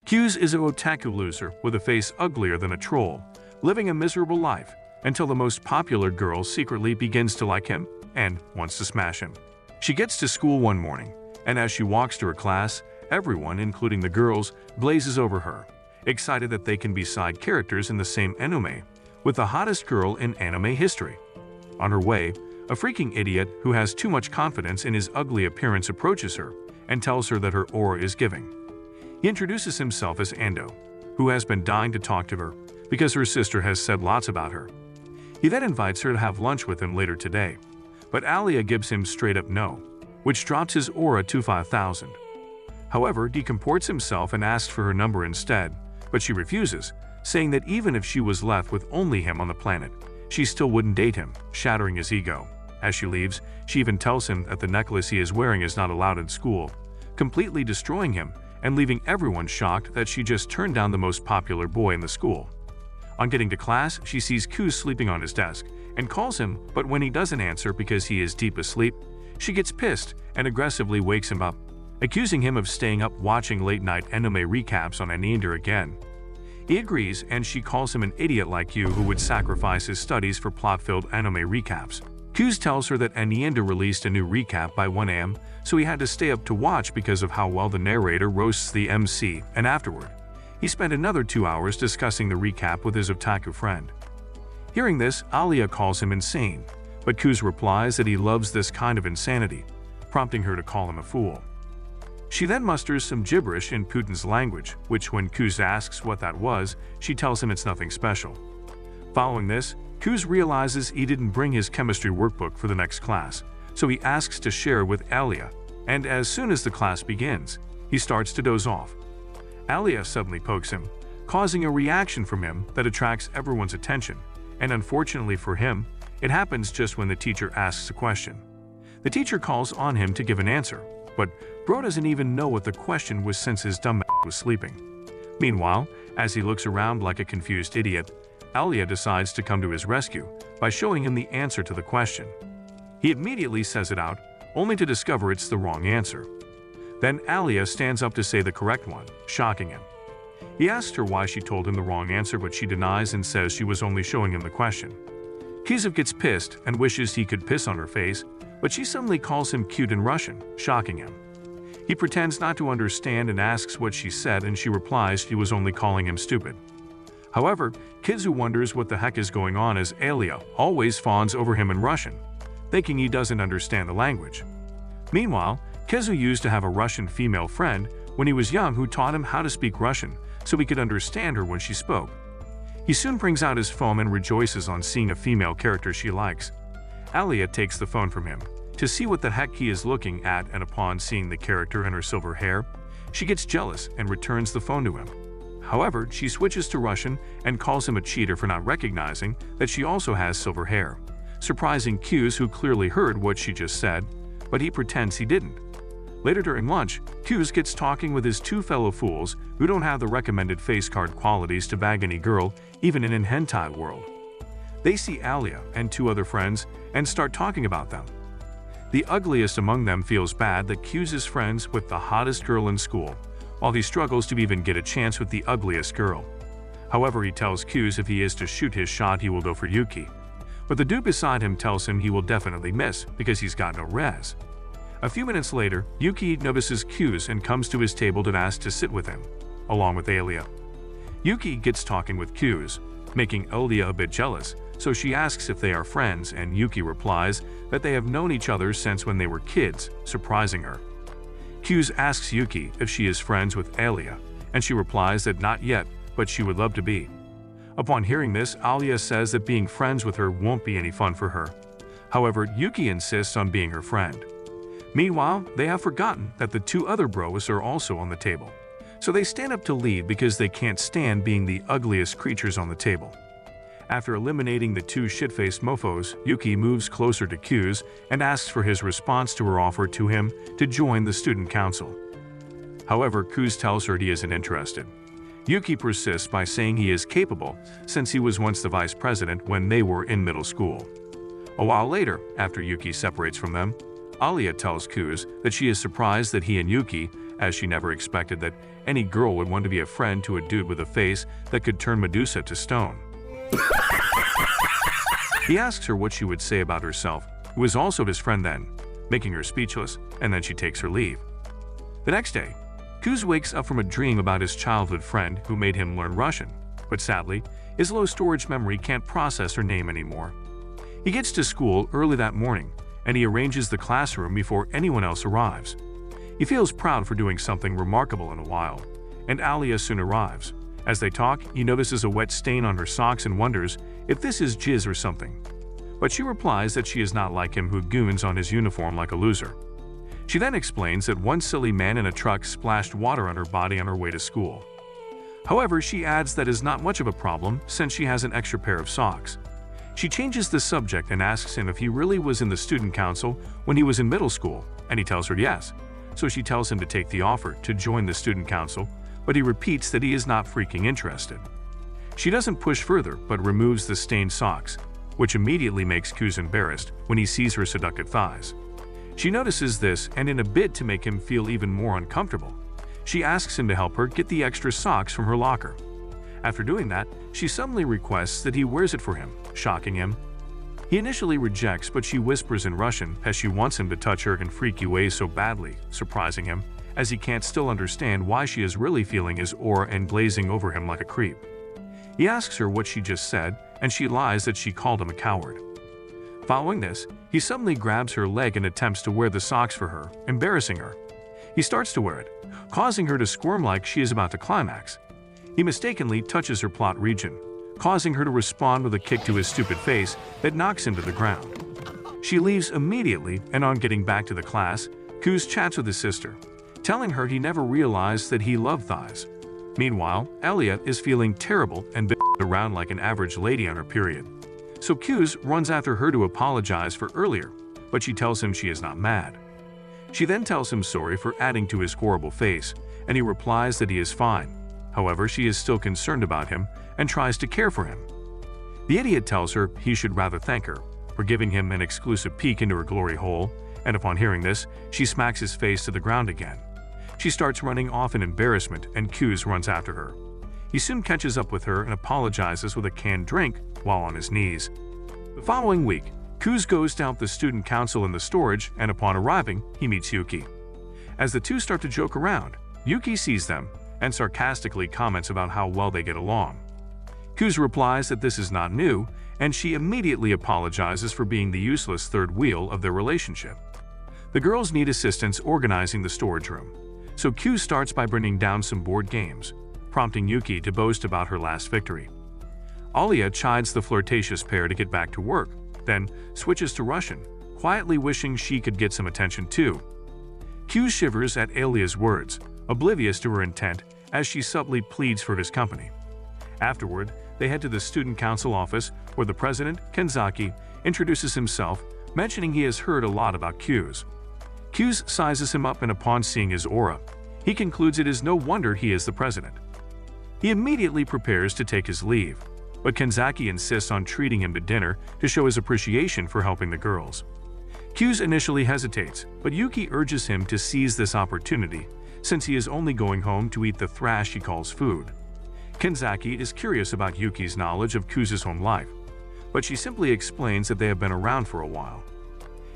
Q's is a otaku loser with a face uglier than a troll, living a miserable life until the most popular girl secretly begins to like him and wants to smash him. She gets to school one morning, and as she walks to her class, everyone, including the girls, glazes over her, excited that they can be side characters in the same anime with the hottest girl in anime history. On her way, a freaking idiot who has too much confidence in his ugly appearance approaches her and tells her that her aura is giving. He introduces himself as Ando, who has been dying to talk to her because her sister has said lots about her. He then invites her to have lunch with him later today, but Alia gives him straight up no, which drops his aura to 5,000. However, he comports himself and asks for her number instead, but she refuses, saying that even if she was left with only him on the planet, she still wouldn't date him, shattering his ego. As she leaves, she even tells him that the necklace he is wearing is not allowed in school, completely destroying him and leaving everyone shocked that she just turned down the most popular boy in the school. On getting to class, she sees Q sleeping on his desk and calls him, but when he doesn't answer because he is deep asleep, she gets pissed and aggressively wakes him up, accusing him of staying up watching late-night anime recaps on Aninder again. He agrees, and she calls him an idiot like you who would sacrifice his studies for plot-filled anime recaps. Q's tells her that Aninder released a new recap by 1 AM, so he had to stay up to watch because of how well the narrator roasts the MC, and afterward, he spent another 2 hours discussing the recap with his otaku friend. Hearing this, Alia calls him insane, but Q's replies that he loves this kind of insanity, prompting her to call him a fool. She then musters some gibberish in Putin's language, which when Q's asks what that was, she tells him it's nothing special. Following this, Q's realizes he didn't bring his chemistry workbook for the next class, so he asks to share with Alia, and as soon as the class begins, he starts to doze off. Alia suddenly pokes him, causing a reaction from him that attracts everyone's attention, and unfortunately for him, it happens just when the teacher asks a question. The teacher calls on him to give an answer, but Bro doesn't even know what the question was since his dumb was sleeping. Meanwhile, as he looks around like a confused idiot, Alia decides to come to his rescue by showing him the answer to the question. He immediately says it out, only to discover it's the wrong answer. Then Alia stands up to say the correct one, shocking him. He asks her why she told him the wrong answer, but she denies and says she was only showing him the question. Kizov gets pissed and wishes he could piss on her face, but she suddenly calls him cute in Russian, shocking him. He pretends not to understand and asks what she said, and she replies she was only calling him stupid. However, Kizu wonders what the heck is going on as Alia always fawns over him in Russian, thinking he doesn't understand the language. Meanwhile, Kizu used to have a Russian female friend when he was young who taught him how to speak Russian so he could understand her when she spoke. He soon brings out his phone and rejoices on seeing a female character she likes. Alia takes the phone from him to see what the heck he is looking at, and upon seeing the character and her silver hair, she gets jealous and returns the phone to him. However, she switches to Russian and calls him a cheater for not recognizing that she also has silver hair, surprising Q's, who clearly heard what she just said, but he pretends he didn't. Later during lunch, Q's gets talking with his two fellow fools who don't have the recommended face card qualities to bag any girl, even in an hentai world. They see Alia and two other friends and start talking about them. The ugliest among them feels bad that Q's is friends with the hottest girl in school, while he struggles to even get a chance with the ugliest girl. However, he tells Q's if he is to shoot his shot, he will go for Yuki. But the dude beside him tells him he will definitely miss because he's got no res. A few minutes later, Yuki notices Q's and comes to his table to ask to sit with him, along with Alia. Yuki gets talking with Q's, making Alia a bit jealous, so she asks if they are friends, and Yuki replies that they have known each other since when they were kids, surprising her. Q's asks Yuki if she is friends with Alia, and she replies that not yet, but she would love to be. Upon hearing this, Alia says that being friends with her won't be any fun for her. However, Yuki insists on being her friend. Meanwhile, they have forgotten that the two other bros are also on the table, so they stand up to leave because they can't stand being the ugliest creatures on the table. After eliminating the two shit-faced mofos, Yuki moves closer to Q's and asks for his response to her offer to him to join the student council. However, Q's tells her he isn't interested. Yuki persists by saying he is capable since he was once the vice president when they were in middle school. A while later, after Yuki separates from them, Alia tells Q's that she is surprised that he and Yuki, as she never expected that any girl would want to be a friend to a dude with a face that could turn Medusa to stone. He asks her what she would say about herself, who is also his friend then, making her speechless, and then she takes her leave. The next day, Kuz wakes up from a dream about his childhood friend who made him learn Russian, but sadly, his low storage memory can't process her name anymore. He gets to school early that morning, and he arranges the classroom before anyone else arrives. He feels proud for doing something remarkable in a while, and Alia soon arrives. As they talk, he notices a wet stain on her socks and wonders if this is jizz or something. But she replies that she is not like him who goons on his uniform like a loser. She then explains that one silly man in a truck splashed water on her body on her way to school. However, she adds that is not much of a problem since she has an extra pair of socks. She changes the subject and asks him if he really was in the student council when he was in middle school, and he tells her yes. So she tells him to take the offer to join the student council, but he repeats that he is not freaking interested. She doesn't push further but removes the stained socks, which immediately makes Kuz embarrassed when he sees her seductive thighs. She notices this, and in a bid to make him feel even more uncomfortable, she asks him to help her get the extra socks from her locker. After doing that, she suddenly requests that he wears it for him, shocking him. He initially rejects, but she whispers in Russian as she wants him to touch her in freaky ways so badly, surprising him, as he can't still understand why she is really feeling his aura and glazing over him like a creep. He asks her what she just said, and she lies that she called him a coward. Following this, he suddenly grabs her leg and attempts to wear the socks for her, embarrassing her. He starts to wear it, causing her to squirm like she is about to climax. He mistakenly touches her plot region, causing her to respond with a kick to his stupid face that knocks him to the ground. She leaves immediately, and on getting back to the class, Kuz chats with his sister, telling her he never realized that he loved thighs. Meanwhile, Elia is feeling terrible and around like an average lady on her period. So Kuz runs after her to apologize for earlier, but she tells him she is not mad. She then tells him sorry for adding to his horrible face, and he replies that he is fine. However, she is still concerned about him and tries to care for him. The idiot tells her he should rather thank her for giving him an exclusive peek into her glory hole, and upon hearing this, she smacks his face to the ground again. She starts running off in embarrassment, and Kuz runs after her. He soon catches up with her and apologizes with a canned drink while on his knees. The following week, Kuz goes down to the student council in the storage, and upon arriving, he meets Yuki. As the two start to joke around, Yuki sees them and sarcastically comments about how well they get along. Kuz replies that this is not new, and she immediately apologizes for being the useless third wheel of their relationship. The girls need assistance organizing the storage room, so Kuz starts by bringing down some board games, prompting Yuki to boast about her last victory. Alia chides the flirtatious pair to get back to work, then switches to Russian, quietly wishing she could get some attention too. Kuz shivers at Alia's words, oblivious to her intent as she subtly pleads for his company. Afterward, they head to the student council office where the president, Kenzaki, introduces himself, mentioning he has heard a lot about Kuz. Kuz sizes him up, and upon seeing his aura, he concludes it is no wonder he is the president. He immediately prepares to take his leave, but Kenzaki insists on treating him to dinner to show his appreciation for helping the girls. Kuz initially hesitates, but Yuki urges him to seize this opportunity since he is only going home to eat the thrash he calls food. Kenzaki is curious about Yuki's knowledge of Kuz's home life, but she simply explains that they have been around for a while.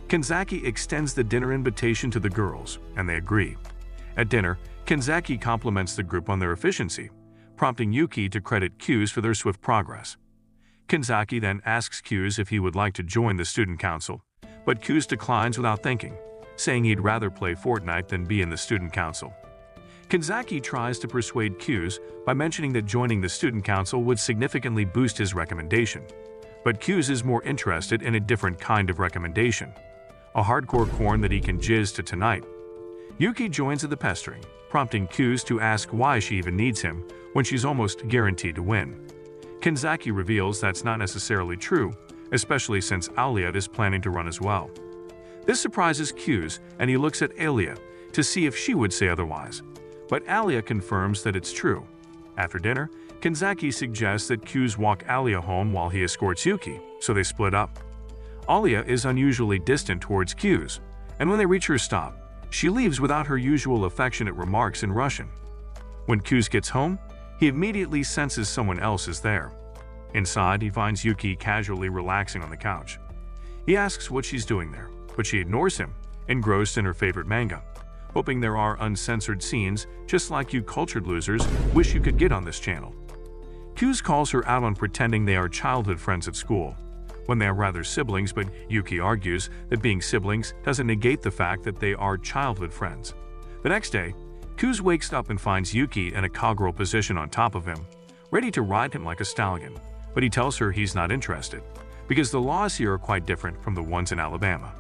Kenzaki extends the dinner invitation to the girls, and they agree. At dinner, Kenzaki compliments the group on their efficiency, prompting Yuki to credit Kuz for their swift progress. Kenzaki then asks Kuz if he would like to join the student council, but Kuz declines without thinking, saying he'd rather play Fortnite than be in the student council. Kenzaki tries to persuade Kuz by mentioning that joining the student council would significantly boost his recommendation, but Kuz is more interested in a different kind of recommendation, a hardcore corn that he can jizz to tonight. Yuki joins in the pestering, prompting Kuz to ask why she even needs him when she's almost guaranteed to win. Kenzaki reveals that's not necessarily true, especially since Alia is planning to run as well. This surprises Kuz, and he looks at Alia to see if she would say otherwise, but Alia confirms that it's true. After dinner, Kenzaki suggests that Kuz walk Alia home while he escorts Yuki, so they split up. Alia is unusually distant towards Kuz, and when they reach her stop, she leaves without her usual affectionate remarks in Russian. When Kuz gets home, he immediately senses someone else is there. Inside, he finds Yuki casually relaxing on the couch. He asks what she's doing there, but she ignores him, engrossed in her favorite manga, hoping there are uncensored scenes just like you cultured losers wish you could get on this channel. Kuz calls her out on pretending they are childhood friends at school, when they are rather siblings, but Yuki argues that being siblings doesn't negate the fact that they are childhood friends. The next day, Kuz wakes up and finds Yuki in a cowgirl position on top of him, ready to ride him like a stallion, but he tells her he's not interested, because the laws here are quite different from the ones in Alabama.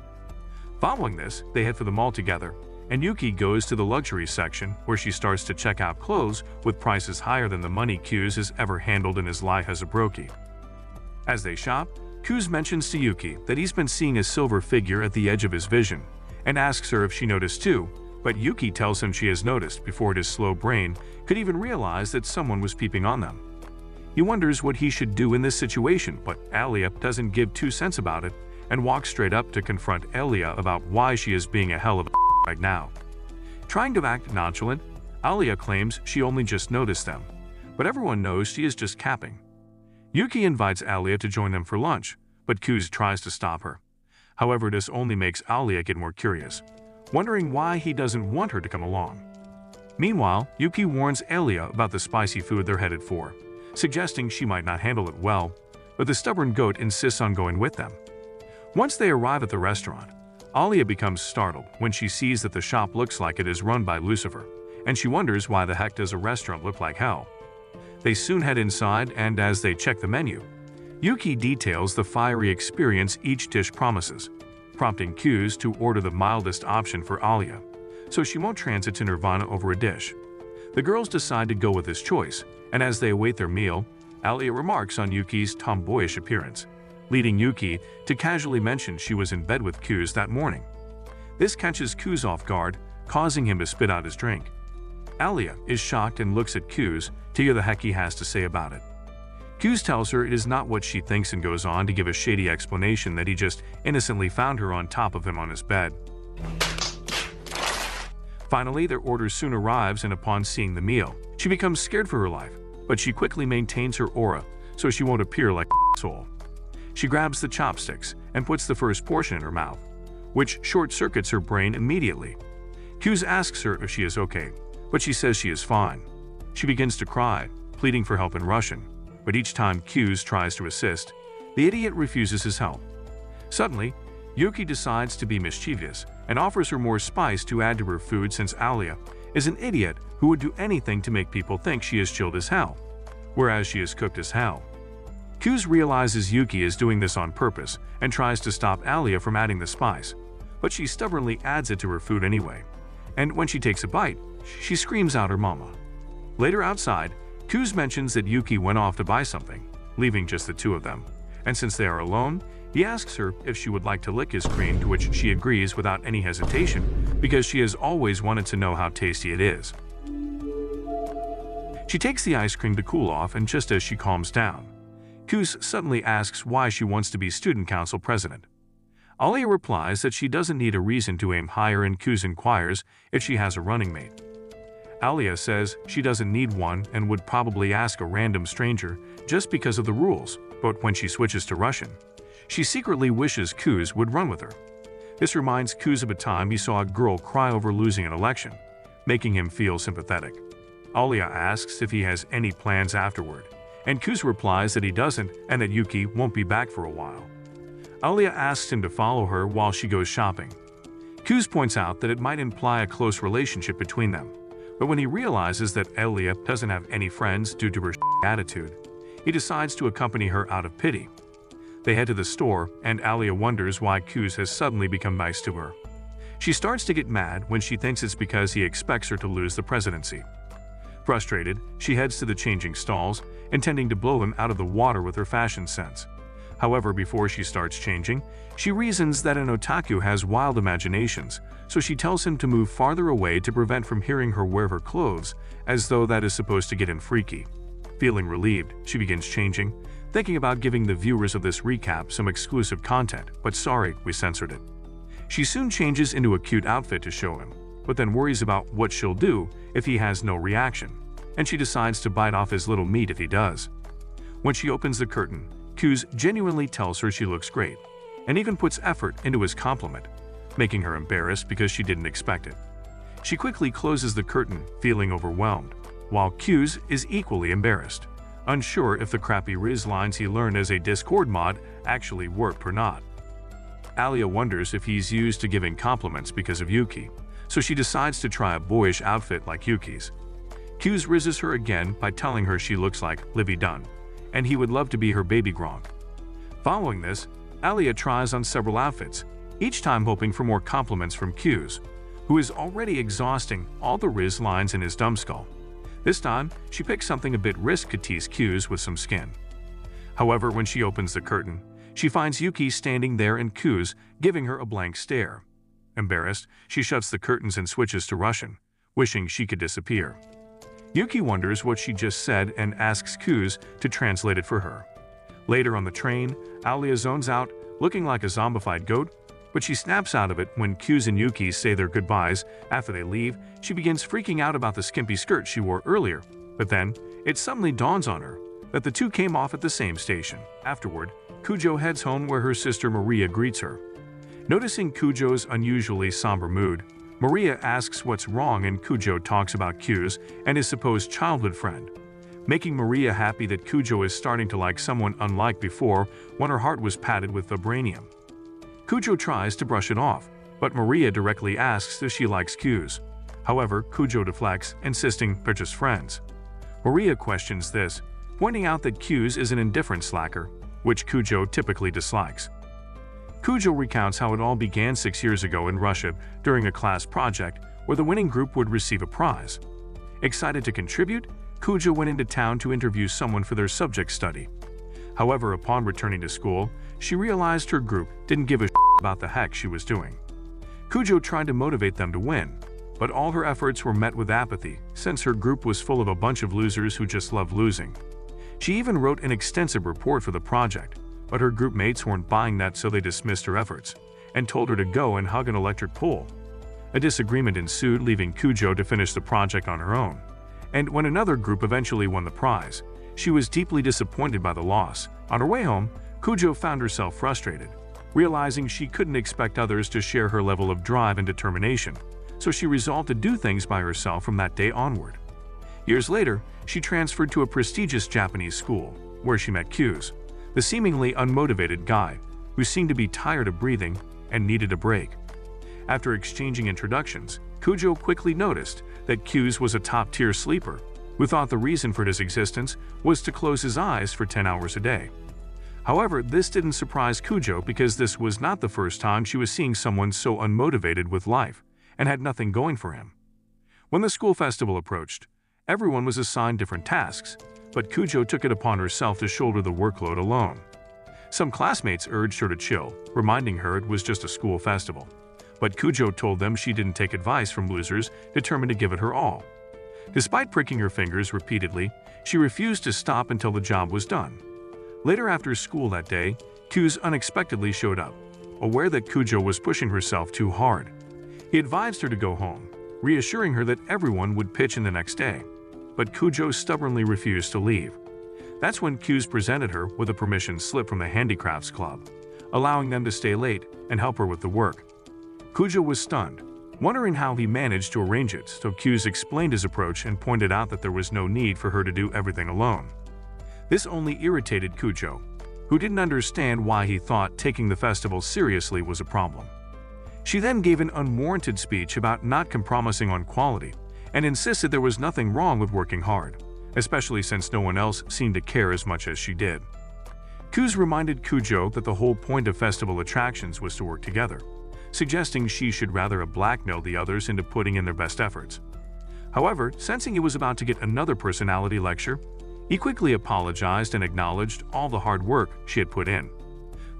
Following this, they head for the mall together, and Yuki goes to the luxury section where she starts to check out clothes with prices higher than the money Kuz has ever handled in his life as a brokey. As they shop, Kuz mentions to Yuki that he's been seeing a silver figure at the edge of his vision, and asks her if she noticed too, but Yuki tells him she has noticed before his slow brain could even realize that someone was peeping on them. He wonders what he should do in this situation, but Alia doesn't give 2 cents about it and walks straight up to confront Alia about why she is being a hell of a right now. Trying to act nonchalant, Alia claims she only just noticed them, but everyone knows she is just capping. Yuki invites Alia to join them for lunch, but Kuz tries to stop her. However, this only makes Alia get more curious, wondering why he doesn't want her to come along. Meanwhile, Yuki warns Alia about the spicy food they're headed for, suggesting she might not handle it well, but the stubborn goat insists on going with them. Once they arrive at the restaurant, Alia becomes startled when she sees that the shop looks like it is run by Lucifer, and she wonders why the heck does a restaurant look like hell. They soon head inside, and as they check the menu, Yuki details the fiery experience each dish promises, prompting Kuz to order the mildest option for Alia, so she won't transit to nirvana over a dish. The girls decide to go with this choice, and as they await their meal, Alia remarks on Yuki's tomboyish appearance, leading Yuki to casually mention she was in bed with Kuz that morning. This catches Kuz off guard, causing him to spit out his drink. Alia is shocked and looks at Kuz to hear the heck he has to say about it. Kuz tells her it is not what she thinks and goes on to give a shady explanation that he just innocently found her on top of him on his bed. Finally, their order soon arrives, and upon seeing the meal, she becomes scared for her life, but she quickly maintains her aura so she won't appear like a soul. She grabs the chopsticks and puts the first portion in her mouth, which short-circuits her brain immediately. Kuz asks her if she is okay, but she says she is fine. She begins to cry, pleading for help in Russian, but each time Kuz tries to assist, the idiot refuses his help. Suddenly, Yuki decides to be mischievous and offers her more spice to add to her food, since Alia is an idiot who would do anything to make people think she is chilled as hell, whereas she is cooked as hell. Kuz realizes Yuki is doing this on purpose and tries to stop Alia from adding the spice, but she stubbornly adds it to her food anyway, and when she takes a bite, she screams out her mama. Later outside, Kuz mentions that Yuki went off to buy something, leaving just the 2 of them, and since they are alone, he asks her if she would like to lick his cream, to which she agrees without any hesitation because she has always wanted to know how tasty it is. She takes the ice cream to cool off, and just as she calms down, Kuz suddenly asks why she wants to be student council president. Alia replies that she doesn't need a reason to aim higher, and Kuz inquires if she has a running mate. Alia says she doesn't need one and would probably ask a random stranger just because of the rules, but when she switches to Russian, she secretly wishes Kuz would run with her. This reminds Kuz of a time he saw a girl cry over losing an election, making him feel sympathetic. Alia asks if he has any plans afterward, and Kuz replies that he doesn't and that Yuki won't be back for a while. Alia asks him to follow her while she goes shopping. Kuz points out that it might imply a close relationship between them, but when he realizes that Alia doesn't have any friends due to her attitude, he decides to accompany her out of pity. They head to the store, and Alia wonders why Kuz has suddenly become nice to her. She starts to get mad when she thinks it's because he expects her to lose the presidency. Frustrated, she heads to the changing stalls, intending to blow him out of the water with her fashion sense. However, before she starts changing, she reasons that an otaku has wild imaginations, so she tells him to move farther away to prevent from hearing her wear her clothes, as though that is supposed to get him freaky. Feeling relieved, she begins changing, thinking about giving the viewers of this recap some exclusive content, but sorry, we censored it. She soon changes into a cute outfit to show him, but then worries about what she'll do if he has no reaction, and she decides to bite off his little meat if he does. When she opens the curtain, Q's genuinely tells her she looks great, and even puts effort into his compliment, making her embarrassed because she didn't expect it. She quickly closes the curtain, feeling overwhelmed, while Q's is equally embarrassed, unsure if the crappy Riz lines he learned as a Discord mod actually worked or not. Alia wonders if he's used to giving compliments because of Yuki, so she decides to try a boyish outfit like Yuki's. Q's rizzes her again by telling her she looks like Livy Dunn, and he would love to be her baby Gronk. Following this, Alia tries on several outfits, each time hoping for more compliments from Q's, who is already exhausting all the Riz lines in his dumbskull. This time, she picks something a bit risky to tease Q's with some skin. However, when she opens the curtain, she finds Yuki standing there and Q's giving her a blank stare. Embarrassed, she shuts the curtains and switches to Russian, wishing she could disappear. Yuki wonders what she just said and asks Q's to translate it for her. Later on the train, Alia zones out, looking like a zombified goat, but she snaps out of it when Q's and Yuki say their goodbyes. After they leave, she begins freaking out about the skimpy skirt she wore earlier, but then it suddenly dawns on her that the two came off at the same station. Afterward, Kujo heads home where her sister Maria greets her. Noticing Kujo's unusually somber mood, Maria asks what's wrong and Kujo talks about Q's and his supposed childhood friend, making Maria happy that Kujo is starting to like someone unlike before when her heart was padded with vibranium. Kujo tries to brush it off, but Maria directly asks if she likes Q's. However, Kujo deflects, insisting they're just friends. Maria questions this, pointing out that Q's is an indifferent slacker, which Kujo typically dislikes. Kujo recounts how it all began 6 years ago in Russia during a class project where the winning group would receive a prize. Excited to contribute, Kujo went into town to interview someone for their subject study. However, upon returning to school, she realized her group didn't give a shit about the heck she was doing. Kujo tried to motivate them to win, but all her efforts were met with apathy since her group was full of a bunch of losers who just loved losing. She even wrote an extensive report for the project, but her group mates weren't buying that, so they dismissed her efforts and told her to go and hug an electric pole. A disagreement ensued, leaving Kujo to finish the project on her own. And when another group eventually won the prize, she was deeply disappointed by the loss. On her way home, Kujo found herself frustrated, realizing she couldn't expect others to share her level of drive and determination, so she resolved to do things by herself from that day onward. Years later, she transferred to a prestigious Japanese school, where she met Q's, the seemingly unmotivated guy who seemed to be tired of breathing and needed a break. After exchanging introductions, Kujo quickly noticed that Q's was a top-tier sleeper who thought the reason for his existence was to close his eyes for 10 hours a day. However, this didn't surprise Kujo because this was not the first time she was seeing someone so unmotivated with life and had nothing going for him. When the school festival approached, everyone was assigned different tasks, but Kujo took it upon herself to shoulder the workload alone. Some classmates urged her to chill, reminding her it was just a school festival, but Kujo told them she didn't take advice from losers determined to give it her all. Despite pricking her fingers repeatedly, she refused to stop until the job was done. Later after school that day, Q's unexpectedly showed up, aware that Kujo was pushing herself too hard. He advised her to go home, reassuring her that everyone would pitch in the next day, but Kujo stubbornly refused to leave. That's when Q's presented her with a permission slip from the Handicrafts Club, allowing them to stay late and help her with the work. Kujo was stunned, wondering how he managed to arrange it, so Q's explained his approach and pointed out that there was no need for her to do everything alone. This only irritated Kujo, who didn't understand why he thought taking the festival seriously was a problem. She then gave an unwarranted speech about not compromising on quality and insisted there was nothing wrong with working hard, especially since no one else seemed to care as much as she did. Q's reminded Kujo that the whole point of festival attractions was to work together, suggesting she should rather have blackmailed the others into putting in their best efforts. However, sensing he was about to get another personality lecture, he quickly apologized and acknowledged all the hard work she had put in.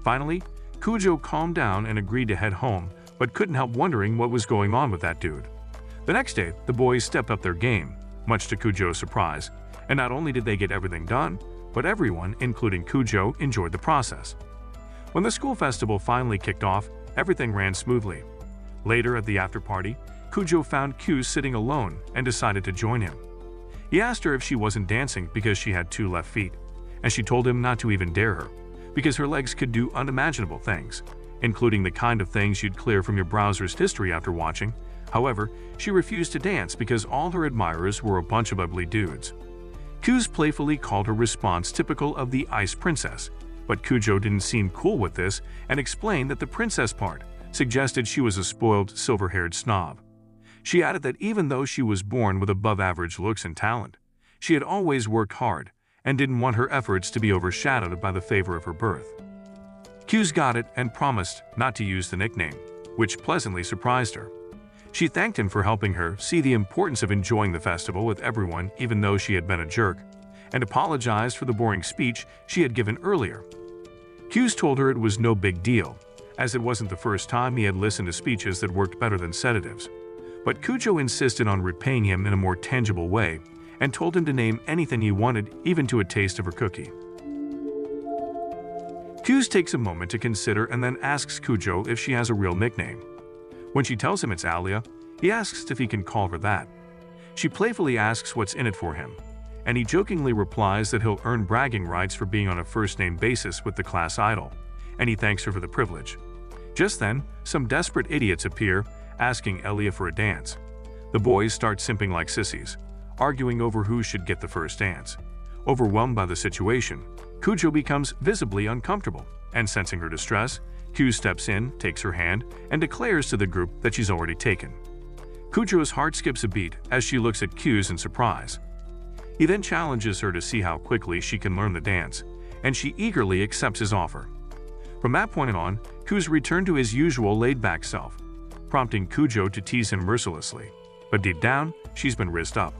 Finally, Kujo calmed down and agreed to head home, but couldn't help wondering what was going on with that dude. The next day, the boys stepped up their game, much to Kujo's surprise, and not only did they get everything done, but everyone, including Kujo, enjoyed the process. When the school festival finally kicked off, everything ran smoothly. Later at the after-party, Kujo found Q sitting alone and decided to join him. He asked her if she wasn't dancing because she had 2 left feet, and she told him not to even dare her, because her legs could do unimaginable things, including the kind of things you'd clear from your browser's history after watching. However, she refused to dance because all her admirers were a bunch of ugly dudes. Q's playfully called her response typical of the Ice Princess, but Kujo didn't seem cool with this and explained that the princess part suggested she was a spoiled, silver-haired snob. She added that even though she was born with above-average looks and talent, she had always worked hard and didn't want her efforts to be overshadowed by the favor of her birth. Q's got it and promised not to use the nickname, which pleasantly surprised her. She thanked him for helping her see the importance of enjoying the festival with everyone even though she had been a jerk, and apologized for the boring speech she had given earlier. Q's told her it was no big deal, as it wasn't the first time he had listened to speeches that worked better than sedatives. But Kujo insisted on repaying him in a more tangible way and told him to name anything he wanted, even to a taste of her cookie. Q's takes a moment to consider and then asks Kujo if she has a real nickname. When she tells him it's Alia, he asks if he can call her that. She playfully asks what's in it for him, and he jokingly replies that he'll earn bragging rights for being on a first-name basis with the class idol, and he thanks her for the privilege. Just then, some desperate idiots appear, asking Alia for a dance. The boys start simping like sissies, arguing over who should get the first dance. Overwhelmed by the situation, Kujo becomes visibly uncomfortable, and sensing her distress, Q steps in, takes her hand, and declares to the group that she's already taken. Kujo's heart skips a beat as she looks at Q's in surprise. He then challenges her to see how quickly she can learn the dance, and she eagerly accepts his offer. From that point on, Q's returned to his usual laid-back self, prompting Kujo to tease him mercilessly, but deep down, she's been rizzed up.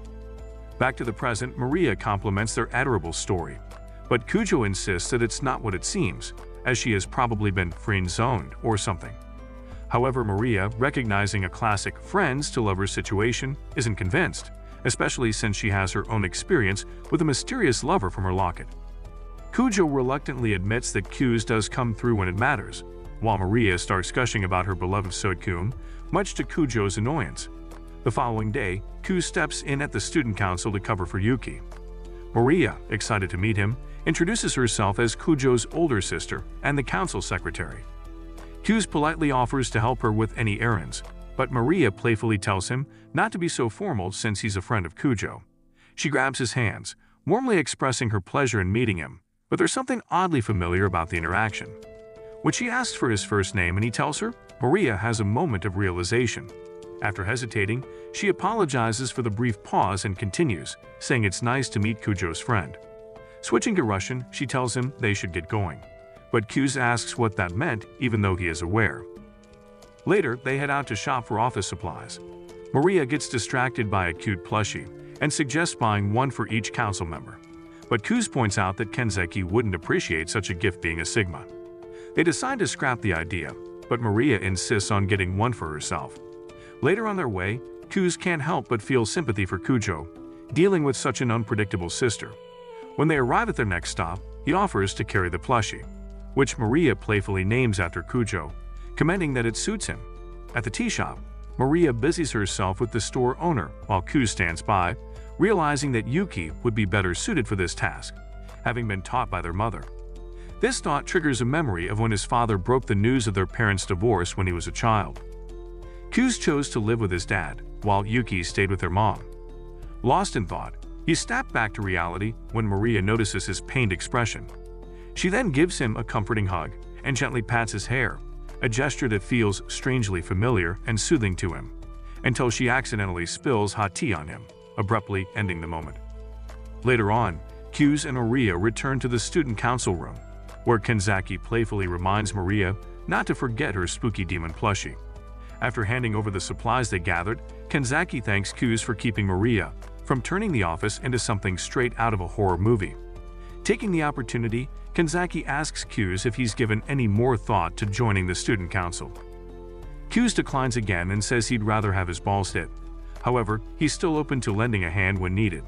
Back to the present, Maria compliments their adorable story, but Kujo insists that it's not what it seems, as she has probably been friend-zoned or something. However, Maria, recognizing a classic friends-to-lovers situation, isn't convinced, especially since she has her own experience with a mysterious lover from her locket. Kujo reluctantly admits that Q's does come through when it matters, while Maria starts gushing about her beloved Soikun, much to Kujo's annoyance. The following day, Q steps in at the student council to cover for Yuki. Maria, excited to meet him, introduces herself as Kujo's older sister and the council secretary. Q's politely offers to help her with any errands, but Maria playfully tells him not to be so formal since he's a friend of Kujo. She grabs his hands, warmly expressing her pleasure in meeting him, but there's something oddly familiar about the interaction. When she asks for his first name and he tells her, Maria has a moment of realization. After hesitating, she apologizes for the brief pause and continues, saying it's nice to meet Kujo's friend. Switching to Russian, she tells him they should get going, but Q's asks what that meant even though he is aware. Later, they head out to shop for office supplies. Maria gets distracted by a cute plushie and suggests buying one for each council member, but Q's points out that Kenzeki wouldn't appreciate such a gift being a Sigma. They decide to scrap the idea, but Maria insists on getting one for herself. Later on their way, Q's can't help but feel sympathy for Kujo, dealing with such an unpredictable sister. When they arrive at their next stop, he offers to carry the plushie, which Maria playfully names after Kujo, commenting that it suits him. At the tea shop, Maria busies herself with the store owner while Q stands by, realizing that Yuki would be better suited for this task, having been taught by their mother. This thought triggers a memory of when his father broke the news of their parents' divorce when he was a child. Q's chose to live with his dad, while Yuki stayed with their mom. Lost in thought, he snapped back to reality when Maria notices his pained expression. She then gives him a comforting hug and gently pats his hair, a gesture that feels strangely familiar and soothing to him, until she accidentally spills hot tea on him, abruptly ending the moment. Later on, Q's and Maria return to the student council room, where Kenzaki playfully reminds Maria not to forget her spooky demon plushie. After handing over the supplies they gathered, Kenzaki thanks Q's for keeping Maria from turning the office into something straight out of a horror movie. Taking the opportunity, Kenzaki asks Q's if he's given any more thought to joining the student council. Q's declines again and says he'd rather have his balls hit. However, he's still open to lending a hand when needed.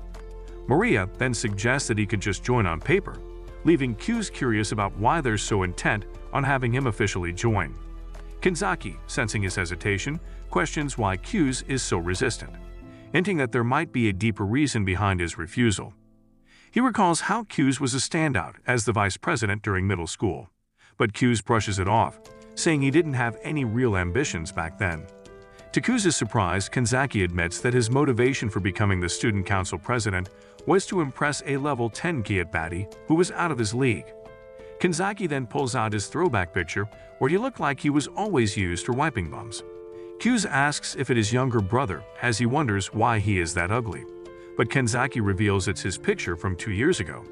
Maria then suggests that he could just join on paper, leaving Q's curious about why they're so intent on having him officially join. Kenzaki, sensing his hesitation, questions why Q's is so resistant. hinting that there might be a deeper reason behind his refusal. He recalls how Q's was a standout as the vice president during middle school, but Q's brushes it off, saying he didn't have any real ambitions back then. To Q's surprise, Kanzaki admits that his motivation for becoming the student council president was to impress a level 10 Kiat baddie who was out of his league. Kanzaki then pulls out his throwback picture where he looked like he was always used for wiping bums. Q's asks if it is younger brother, as he wonders why he is that ugly. But Kanzaki reveals it's his picture from 2 years ago,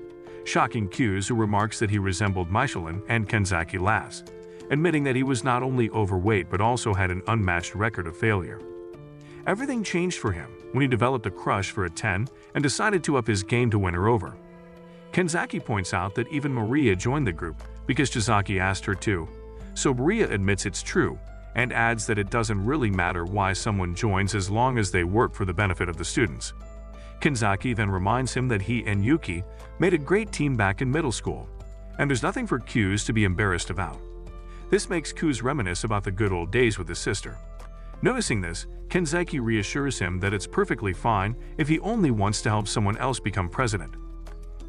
shocking Q's, who remarks that he resembled Michelin, and Kanzaki laughs, admitting that he was not only overweight but also had an unmatched record of failure. Everything changed for him when he developed a crush for a 10 and decided to up his game to win her over. Kanzaki points out that even Maria joined the group because Chizaki asked her to, so Maria admits it's true and adds that it doesn't really matter why someone joins as long as they work for the benefit of the students. Kanzaki then reminds him that he and Yuki made a great team back in middle school, and there's nothing for Q's to be embarrassed about. This makes Q's reminisce about the good old days with his sister. Noticing this, Kanzaki reassures him that it's perfectly fine if he only wants to help someone else become president.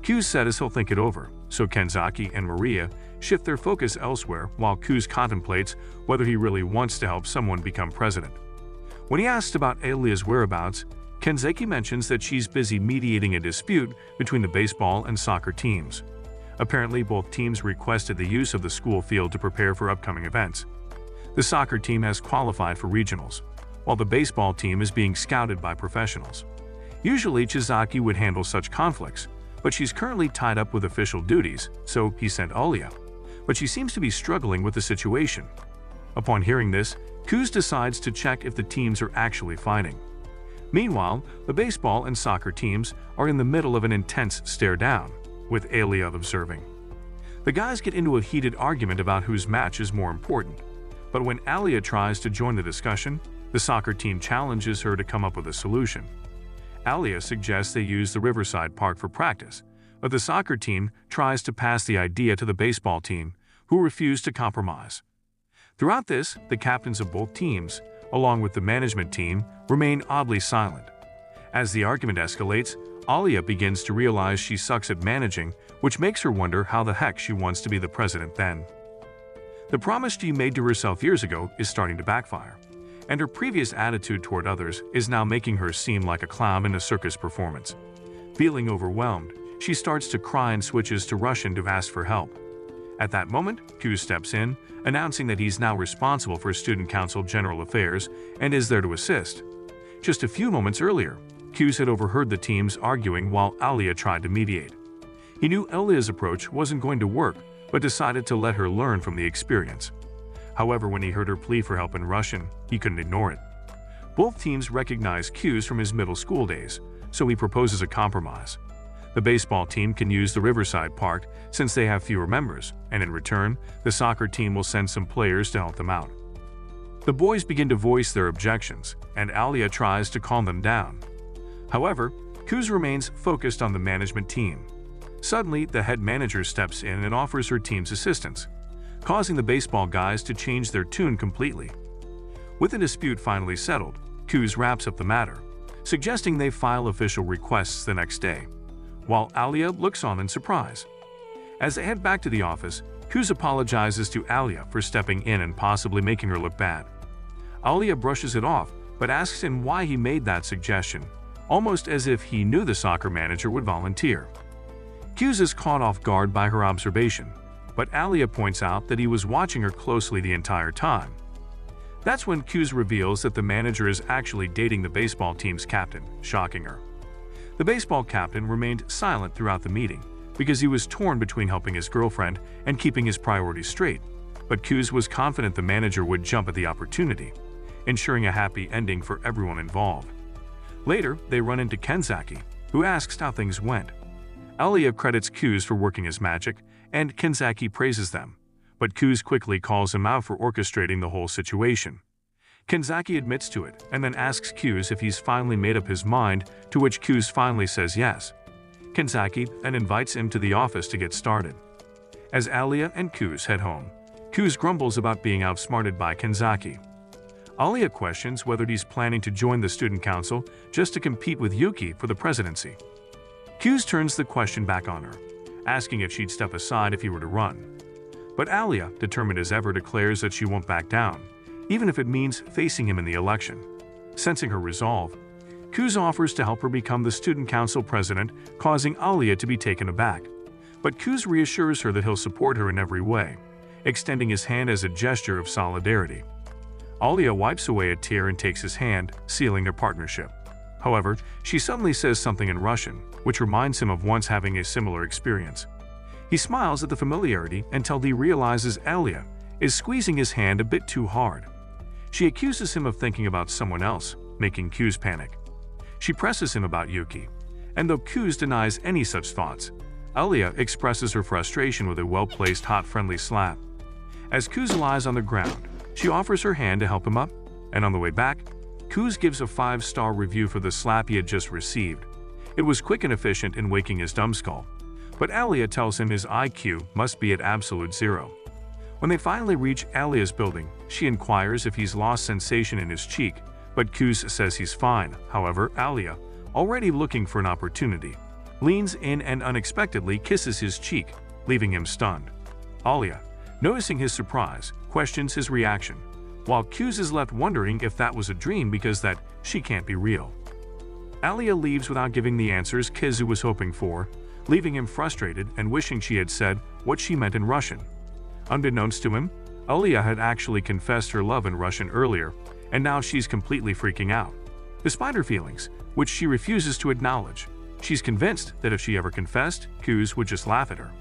Q says he'll think it over, so Kanzaki and Maria shift their focus elsewhere while Q contemplates whether he really wants to help someone become president. When he asks about Alia's whereabouts, Kanzaki mentions that she's busy mediating a dispute between the baseball and soccer teams. Apparently, both teams requested the use of the school field to prepare for upcoming events. The soccer team has qualified for regionals, while the baseball team is being scouted by professionals. Usually, Chizaki would handle such conflicts, but she's currently tied up with official duties, so he sent Alia. But she seems to be struggling with the situation. Upon hearing this, Kuz decides to check if the teams are actually fighting. Meanwhile, the baseball and soccer teams are in the middle of an intense stare-down, with Alia observing. The guys get into a heated argument about whose match is more important, but when Alia tries to join the discussion, the soccer team challenges her to come up with a solution. Alia suggests they use the Riverside Park for practice, but the soccer team tries to pass the idea to the baseball team, who refuse to compromise. Throughout this, the captains of both teams, along with the management team, remain oddly silent. As the argument escalates, Alia begins to realize she sucks at managing, which makes her wonder how the heck she wants to be the president then. The promise she made to herself years ago is starting to backfire, and her previous attitude toward others is now making her seem like a clown in a circus performance. Feeling overwhelmed, she starts to cry and switches to Russian to ask for help. At that moment, Q steps in, announcing that he's now responsible for Student Council General Affairs and is there to assist. Just a few moments earlier, Q had overheard the teams arguing while Alia tried to mediate. He knew Alia's approach wasn't going to work, but decided to let her learn from the experience. However, when he heard her plea for help in Russian, he couldn't ignore it. Both teams recognize Q's from his middle school days, so he proposes a compromise. The baseball team can use the Riverside Park since they have fewer members, and in return, the soccer team will send some players to help them out. The boys begin to voice their objections, and Alia tries to calm them down. However, Kuz remains focused on the management team. Suddenly, the head manager steps in and offers her team's assistance, causing the baseball guys to change their tune completely. With the dispute finally settled, Kuz wraps up the matter, suggesting they file official requests the next day, while Alia looks on in surprise. As they head back to the office, Kuz apologizes to Alia for stepping in and possibly making her look bad. Alia brushes it off, but asks him why he made that suggestion, almost as if he knew the soccer manager would volunteer. Kuz is caught off guard by her observation, but Alia points out that he was watching her closely the entire time. That's when Kuz reveals that the manager is actually dating the baseball team's captain, shocking her. The baseball captain remained silent throughout the meeting because he was torn between helping his girlfriend and keeping his priorities straight, but Kuz was confident the manager would jump at the opportunity, ensuring a happy ending for everyone involved. Later, they run into Kanzaki, who asks how things went. Alia credits Kuz for working his magic, and Kanzaki praises them, but Kuz quickly calls him out for orchestrating the whole situation. Kanzaki admits to it and then asks Kuz if he's finally made up his mind, to which Kuz finally says yes. Kanzaki then invites him to the office to get started. As Alia and Kuz head home, Kuz grumbles about being outsmarted by Kanzaki. Alia questions whether he's planning to join the student council just to compete with Yuki for the presidency. Q's turns the question back on her, asking if she'd step aside if he were to run. But Alia, determined as ever, declares that she won't back down, even if it means facing him in the election. Sensing her resolve, Q's offers to help her become the student council president, causing Alia to be taken aback. But Q's reassures her that he'll support her in every way, extending his hand as a gesture of solidarity. Alia wipes away a tear and takes his hand, sealing their partnership. However, she suddenly says something in Russian, which reminds him of once having a similar experience. He smiles at the familiarity until he realizes Alia is squeezing his hand a bit too hard. She accuses him of thinking about someone else, making Q's panic. She presses him about Yuki, and though Q's denies any such thoughts, Alia expresses her frustration with a well-placed hot friendly slap. As Q's lies on the ground, she offers her hand to help him up, and on the way back, Q's gives a 5-star review for the slap he had just received. It was quick and efficient in waking his numbskull, but Alia tells him his IQ must be at absolute 0. When they finally reach Alia's building, she inquires if he's lost sensation in his cheek, but Q's says he's fine. However, Alia, already looking for an opportunity, leans in and unexpectedly kisses his cheek, leaving him stunned. Alia, noticing his surprise, questions his reaction, while Q's is left wondering if that was a dream because that she can't be real. Alia leaves without giving the answers Kizu was hoping for, leaving him frustrated and wishing she had said what she meant in Russian. Unbeknownst to him, Alia had actually confessed her love in Russian earlier, and now she's completely freaking out. Despite her feelings, which she refuses to acknowledge, she's convinced that if she ever confessed, Q's would just laugh at her.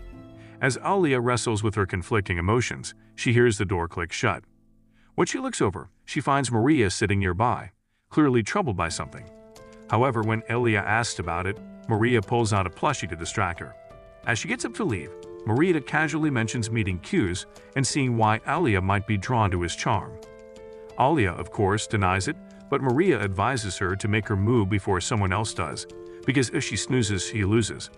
As Alia wrestles with her conflicting emotions, she hears the door click shut. When she looks over, she finds Maria sitting nearby, clearly troubled by something. However, when Alia asks about it, Maria pulls out a plushie to distract her. As she gets up to leave, Maria casually mentions meeting Q's and seeing why Alia might be drawn to his charm. Alia, of course, denies it, but Maria advises her to make her move before someone else does, because if she snoozes, she loses.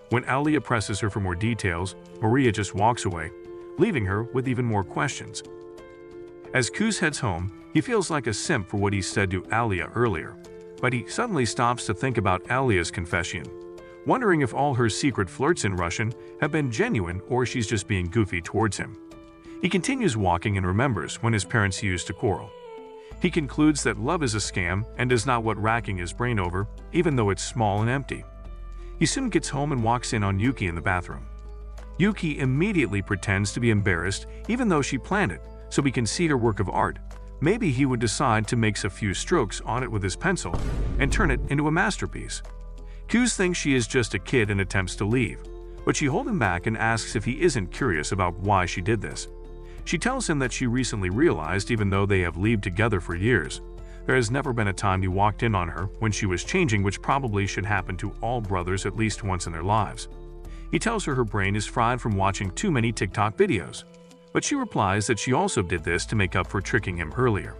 When Alia presses her for more details, Maria just walks away, leaving her with even more questions. As Q's heads home, he feels like a simp for what he said to Alia earlier, but he suddenly stops to think about Alia's confession, wondering if all her secret flirts in Russian have been genuine or she's just being goofy towards him. He continues walking and remembers when his parents used to quarrel. He concludes that love is a scam and is not what racking his brain over, even though it's small and empty. He soon gets home and walks in on Yuki in the bathroom. Yuki immediately pretends to be embarrassed even though she planned it, so he can see her work of art. Maybe he would decide to make a few strokes on it with his pencil and turn it into a masterpiece. Q's thinks she is just a kid and attempts to leave, but she holds him back and asks if he isn't curious about why she did this. She tells him that she recently realized even though they have lived together for years, there has never been a time he walked in on her when she was changing, which probably should happen to all brothers at least once in their lives. He tells her brain is fried from watching too many TikTok videos, but she replies that she also did this to make up for tricking him earlier.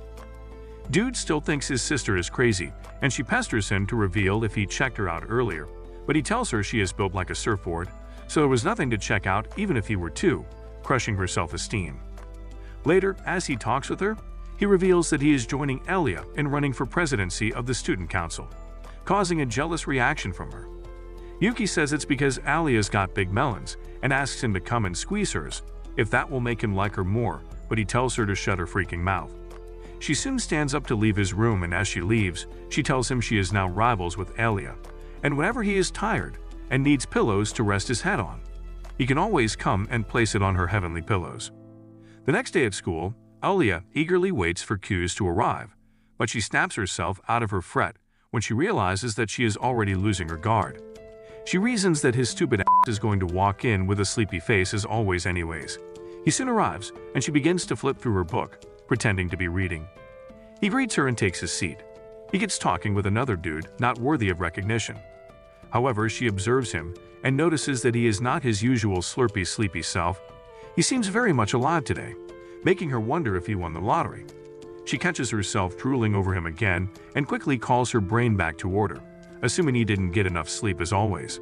Dude still thinks his sister is crazy, and she pesters him to reveal if he checked her out earlier, but he tells her she is built like a surfboard, so there was nothing to check out even if he were too, crushing her self-esteem. Later, as he talks with her, he reveals that he is joining Alia in running for presidency of the student council, causing a jealous reaction from her. Yuki says it's because Alia's got big melons and asks him to come and squeeze hers, if that will make him like her more, but he tells her to shut her freaking mouth. She soon stands up to leave his room, and as she leaves, she tells him she is now rivals with Alia, and whenever he is tired and needs pillows to rest his head on, he can always come and place it on her heavenly pillows. The next day at school, Alia eagerly waits for Q's to arrive, but she snaps herself out of her fret when she realizes that she is already losing her guard. She reasons that his stupid ass is going to walk in with a sleepy face as always anyways. He soon arrives, and she begins to flip through her book, pretending to be reading. He greets her and takes his seat. He gets talking with another dude not worthy of recognition. However, she observes him and notices that he is not his usual slurpy, sleepy self. He seems very much alive today, making her wonder if he won the lottery. She catches herself drooling over him again and quickly calls her brain back to order, assuming he didn't get enough sleep as always.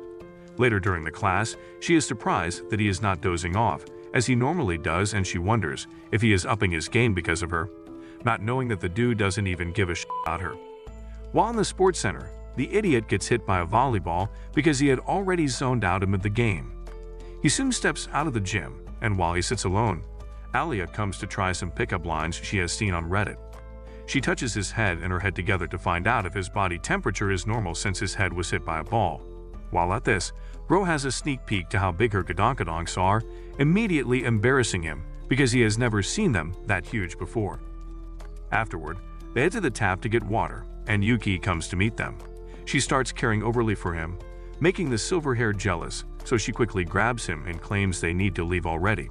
Later during the class, she is surprised that he is not dozing off, as he normally does, and she wonders if he is upping his game because of her. not knowing that the dude doesn't even give a shit about her. While in the sports center, the idiot gets hit by a volleyball because he had already zoned out amid the game. He soon steps out of the gym, and while he sits alone, Alia comes to try some pickup lines she has seen on Reddit. She touches his head and her head together to find out if his body temperature is normal since his head was hit by a ball. While at this, Bro has a sneak peek to how big her gadonkadonks are, immediately embarrassing him because he has never seen them that huge before. Afterward, they head to the tap to get water, and Yuki comes to meet them. She starts caring overly for him, making the silver-haired jealous, so she quickly grabs him and claims they need to leave already.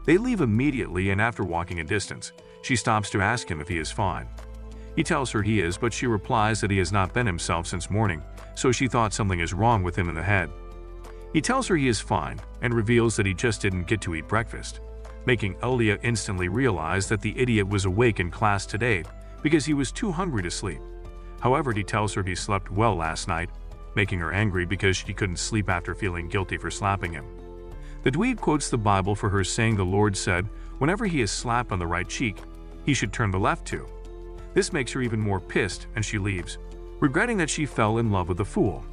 They leave immediately, and after walking a distance, she stops to ask him if he is fine. He tells her he is, but she replies that he has not been himself since morning, so she thought something is wrong with him in the head. He tells her he is fine and reveals that he just didn't get to eat breakfast, making Alia instantly realize that the idiot was awake in class today because he was too hungry to sleep. However, he tells her he slept well last night, making her angry because she couldn't sleep after feeling guilty for slapping him. The dweeb quotes the Bible for her, saying the Lord said, whenever he is slapped on the right cheek, he should turn the left too. This makes her even more pissed, and she leaves, regretting that she fell in love with the fool.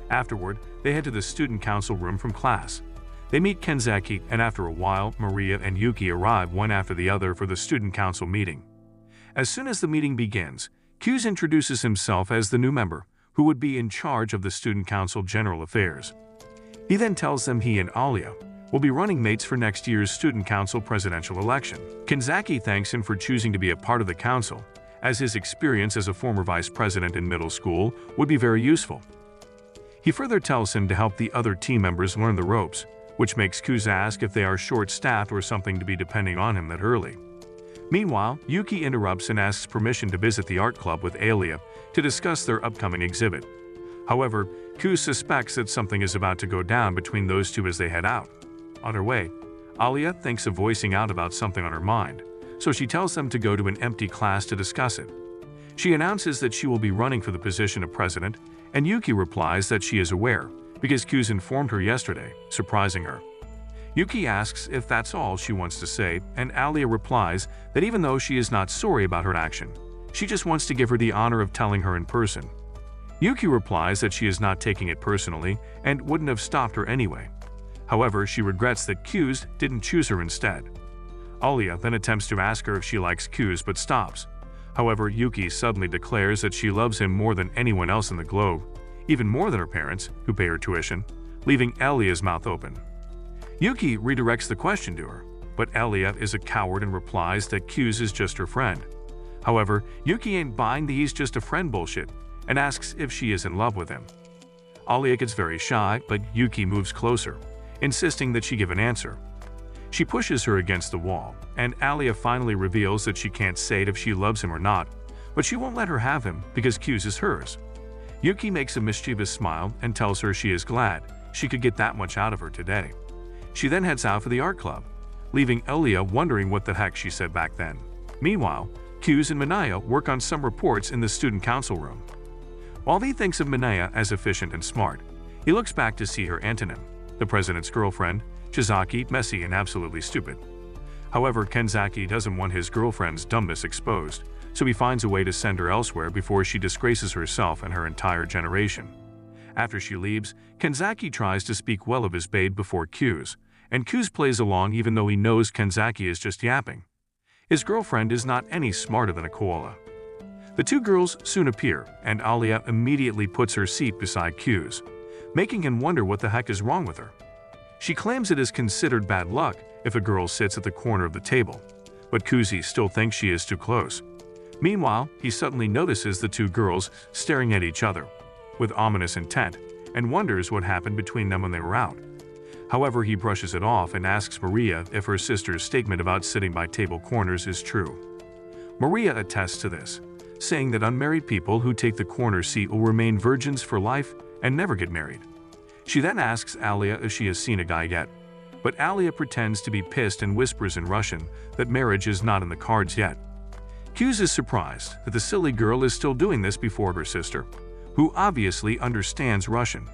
Afterward, they head to the student council room from class. They meet Kenzaki, and after a while, Maria and Yuki arrive one after the other for the student council meeting. As soon as the meeting begins, Q's introduces himself as the new member, who would be in charge of the student council general affairs. He then tells them he and Alia will be running mates for next year's student council presidential election. Kenzaki thanks him for choosing to be a part of the council, as his experience as a former vice president in middle school would be very useful. He further tells him to help the other team members learn the ropes, which makes Kuz ask if they are short-staffed or something to be depending on him that early. Meanwhile, Yuki interrupts and asks permission to visit the art club with Alia to discuss their upcoming exhibit. However, Kuz suspects that something is about to go down between those two as they head out. On her way, Alia thinks of voicing out about something on her mind, so she tells them to go to an empty class to discuss it. She announces that she will be running for the position of president, and Yuki replies that she is aware, because Kuz informed her yesterday, surprising her. Yuki asks if that's all she wants to say, and Alia replies that even though she is not sorry about her action, she just wants to give her the honor of telling her in person. Yuki replies that she is not taking it personally and wouldn't have stopped her anyway. However, she regrets that Kuz didn't choose her instead. Alia then attempts to ask her if she likes Kuz but stops. However, Yuki suddenly declares that she loves him more than anyone else in the globe, even more than her parents, who pay her tuition, leaving Alia's mouth open. Yuki redirects the question to her, but Alia is a coward and replies that Kuz is just her friend. However, Yuki ain't buying the he's just a friend bullshit and asks if she is in love with him. Alia gets very shy, but Yuki moves closer, insisting that she give an answer. She pushes her against the wall, and Alia finally reveals that she can't say if she loves him or not, but she won't let her have him because Kuz is hers. Yuki makes a mischievous smile and tells her she is glad she could get that much out of her today. She then heads out for the art club, leaving Alia wondering what the heck she said back then. Meanwhile, Kuz and Minaya work on some reports in the student council room. While he thinks of Minaya as efficient and smart, he looks back to see her antonym, the president's girlfriend, Chizaki, messy and absolutely stupid. However, Kenzaki doesn't want his girlfriend's dumbness exposed, so he finds a way to send her elsewhere before she disgraces herself and her entire generation. After she leaves, Kenzaki tries to speak well of his babe before Kuz, and Kuz plays along even though he knows Kenzaki is just yapping. His girlfriend is not any smarter than a koala. The two girls soon appear, and Alia immediately puts her seat beside Kuz, making him wonder what the heck is wrong with her. She claims it is considered bad luck if a girl sits at the corner of the table, but Kuzi still thinks she is too close. Meanwhile, he suddenly notices the two girls staring at each other with ominous intent and wonders what happened between them when they were out. However, he brushes it off and asks Maria if her sister's statement about sitting by table corners is true. Maria attests to this, saying that unmarried people who take the corner seat will remain virgins for life and never get married. She then asks Alia if she has seen a guy yet, but Alia pretends to be pissed and whispers in Russian that marriage is not in the cards yet. Kuz is surprised that the silly girl is still doing this before her sister, who obviously understands Russian.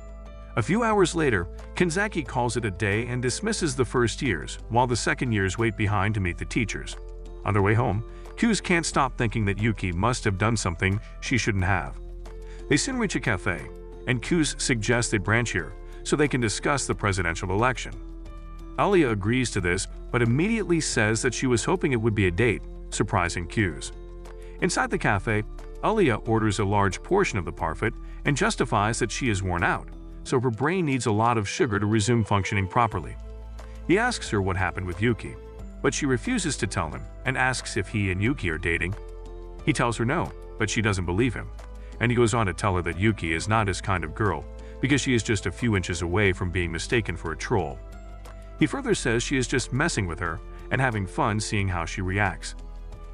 A few hours later, Kenzaki calls it a day and dismisses the first years, while the second years wait behind to meet the teachers. On their way home, Q's can't stop thinking that Yuki must have done something she shouldn't have. They soon reach a cafe, and Q's suggests they branch here so they can discuss the presidential election. Alia agrees to this, but immediately says that she was hoping it would be a date, surprising Q's. Inside the cafe, Alia orders a large portion of the parfait and justifies that she is worn out, so her brain needs a lot of sugar to resume functioning properly. He asks her what happened with Yuki, but she refuses to tell him and asks if he and Yuki are dating. He tells her no, but she doesn't believe him, and he goes on to tell her that Yuki is not his kind of girl because she is just a few inches away from being mistaken for a troll. He further says she is just messing with her and having fun seeing how she reacts.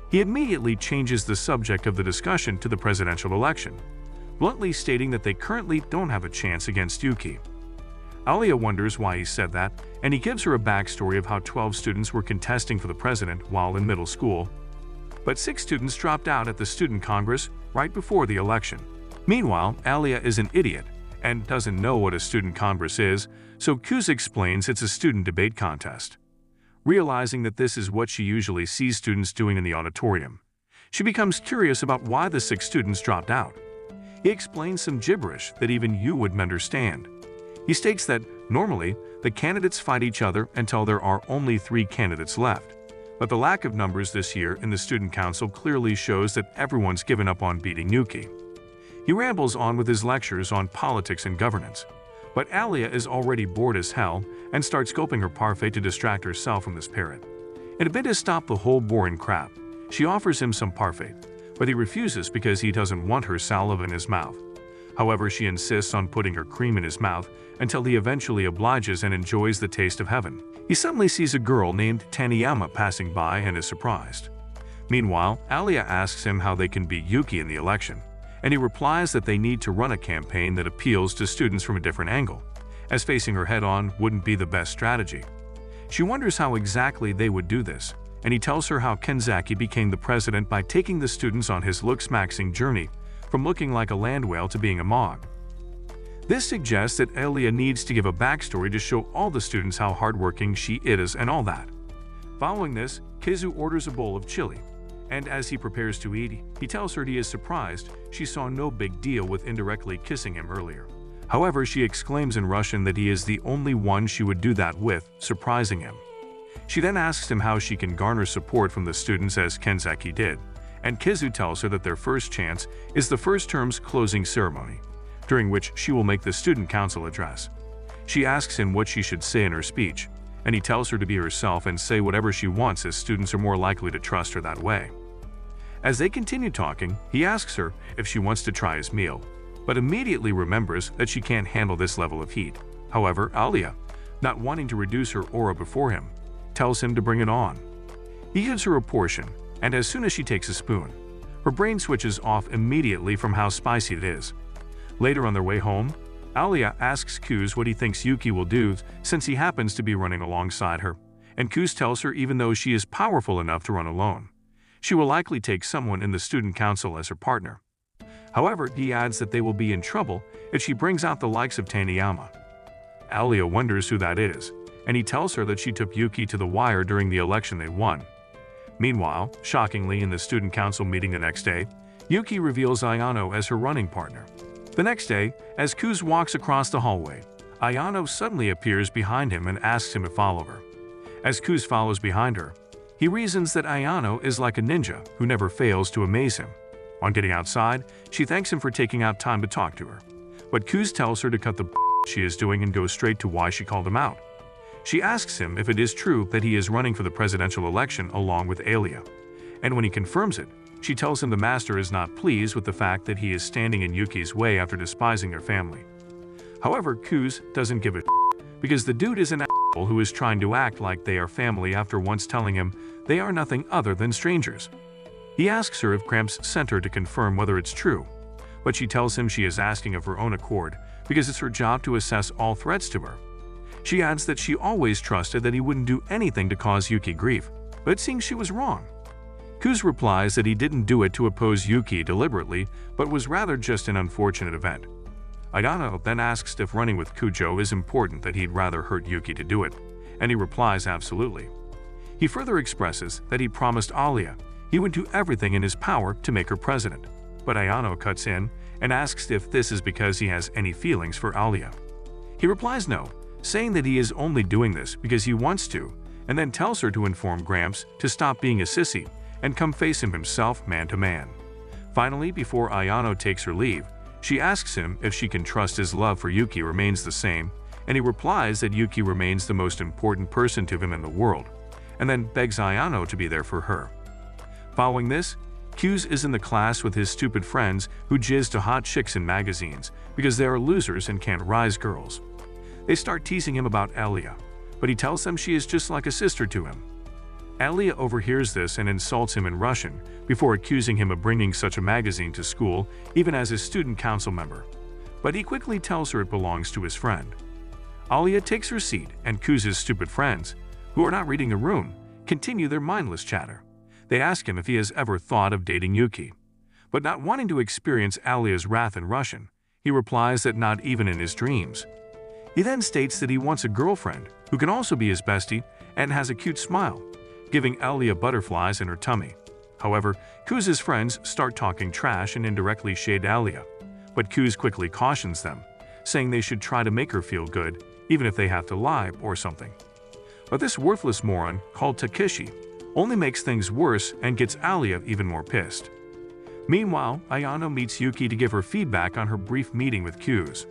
He immediately changes the subject of the discussion to the presidential election, bluntly stating that they currently don't have a chance against Yuki. Alia wonders why he said that, and he gives her a backstory of how 12 students were contesting for the president while in middle school, but 6 students dropped out at the student congress right before the election. Meanwhile, Alia is an idiot and doesn't know what a student congress is, so Kuz explains it's a student debate contest. Realizing that this is what she usually sees students doing in the auditorium, she becomes curious about why the 6 students dropped out. He explains some gibberish that even you wouldn't understand. He states that, normally, the candidates fight each other until there are only 3 candidates left, but the lack of numbers this year in the student council clearly shows that everyone's given up on beating Yuki. He rambles on with his lectures on politics and governance, but Alia is already bored as hell and starts gulping her parfait to distract herself from this parrot. In a bid to stop the whole boring crap, she offers him some parfait, but he refuses because he doesn't want her saliva in his mouth. However, she insists on putting her cream in his mouth until he eventually obliges and enjoys the taste of heaven. He suddenly sees a girl named Taniyama passing by and is surprised. Meanwhile, Alia asks him how they can beat Yuki in the election, and he replies that they need to run a campaign that appeals to students from a different angle, as facing her head-on wouldn't be the best strategy. She wonders how exactly they would do this, and he tells her how Kenzaki became the president by taking the students on his looks-maxing journey from looking like a land whale to being a mog. This suggests that Alia needs to give a backstory to show all the students how hardworking she is and all that. Following this, Kizu orders a bowl of chili, and as he prepares to eat, he tells her he is surprised she saw no big deal with indirectly kissing him earlier. However, she exclaims in Russian that he is the only one she would do that with, surprising him. She then asks him how she can garner support from the students as Kenzaki did, and Kizu tells her that their first chance is the first term's closing ceremony, during which she will make the student council address. She asks him what she should say in her speech, and he tells her to be herself and say whatever she wants as students are more likely to trust her that way. As they continue talking, he asks her if she wants to try his meal, but immediately remembers that she can't handle this level of heat. However, Alia, not wanting to reduce her aura before him, tells him to bring it on. He gives her a portion, and as soon as she takes a spoon, her brain switches off immediately from how spicy it is. Later on their way home, Alia asks Kuz what he thinks Yuki will do since he happens to be running alongside her, and Kuz tells her even though she is powerful enough to run alone, she will likely take someone in the student council as her partner. However, he adds that they will be in trouble if she brings out the likes of Taniyama. Alia wonders who that is, and he tells her that she took Yuki to the wire during the election they won. Meanwhile, shockingly in the student council meeting the next day, Yuki reveals Ayano as her running partner. The next day, as Kuz walks across the hallway, Ayano suddenly appears behind him and asks him to follow her. As Kuz follows behind her, he reasons that Ayano is like a ninja who never fails to amaze him. On getting outside, she thanks him for taking out time to talk to her, but Kuz tells her to cut the she is doing and go straight to why she called him out. She asks him if it is true that he is running for the presidential election along with Alia, and when he confirms it, she tells him the master is not pleased with the fact that he is standing in Yuki's way after despising their family. However, Kuz doesn't give a because the dude is an asshole who is trying to act like they are family after once telling him they are nothing other than strangers. He asks her if Cramps sent her to confirm whether it's true, but she tells him she is asking of her own accord because it's her job to assess all threats to her. She adds that she always trusted that he wouldn't do anything to cause Yuki grief, but it seems she was wrong. Kuz replies that he didn't do it to oppose Yuki deliberately, but was rather just an unfortunate event. Ayano then asks if running with Kujo is important, that he'd rather hurt Yuki to do it, and he replies absolutely. He further expresses that he promised Alia He would do everything in his power to make her president. But Ayano cuts in and asks if this is because he has any feelings for Alia. He replies no, saying that he is only doing this because he wants to, and then tells her to inform Gramps to stop being a sissy and come face him himself man to man. Finally, before Ayano takes her leave, she asks him if she can trust his love for Yuki remains the same, and he replies that Yuki remains the most important person to him in the world, and then begs Ayano to be there for her. Following this, Q's is in the class with his stupid friends who jizz to hot chicks in magazines because they are losers and can't rise girls. They start teasing him about Alia, but he tells them she is just like a sister to him. Alia overhears this and insults him in Russian before accusing him of bringing such a magazine to school even as a student council member, but he quickly tells her it belongs to his friend. Alia takes her seat and Q's stupid friends, who are not reading the room, continue their mindless chatter. They ask him if he has ever thought of dating Yuki, but not wanting to experience Alia's wrath in Russian, he replies that not even in his dreams. He then states that he wants a girlfriend who can also be his bestie and has a cute smile, giving Alia butterflies in her tummy. However, Q's friends start talking trash and indirectly shade Alia, but Q's quickly cautions them, saying they should try to make her feel good, even if they have to lie or something. But this worthless moron, called Takeshi, only makes things worse and gets Alia even more pissed. Meanwhile, Ayano meets Yuki to give her feedback on her brief meeting with Q's.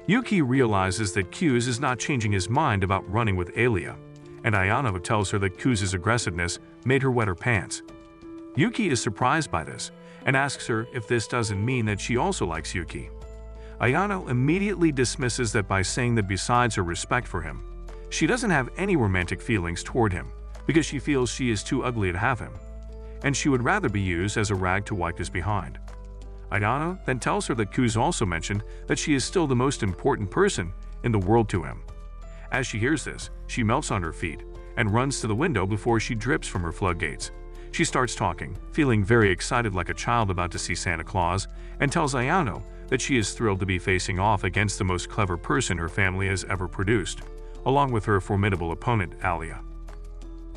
Yuki realizes that Q's is not changing his mind about running with Alia, and Ayano tells her that Q's aggressiveness made her wet her pants. Yuki is surprised by this and asks her if this doesn't mean that she also likes Yuki. Ayano immediately dismisses that by saying that besides her respect for him, she doesn't have any romantic feelings toward him because she feels she is too ugly to have him, and she would rather be used as a rag to wipe his behind. Ayano then tells her that Q's also mentioned that she is still the most important person in the world to him. As she hears this, she melts on her feet and runs to the window before she drips from her floodgates. She starts talking, feeling very excited like a child about to see Santa Claus, and tells Ayano that she is thrilled to be facing off against the most clever person her family has ever produced, along with her formidable opponent, Alia.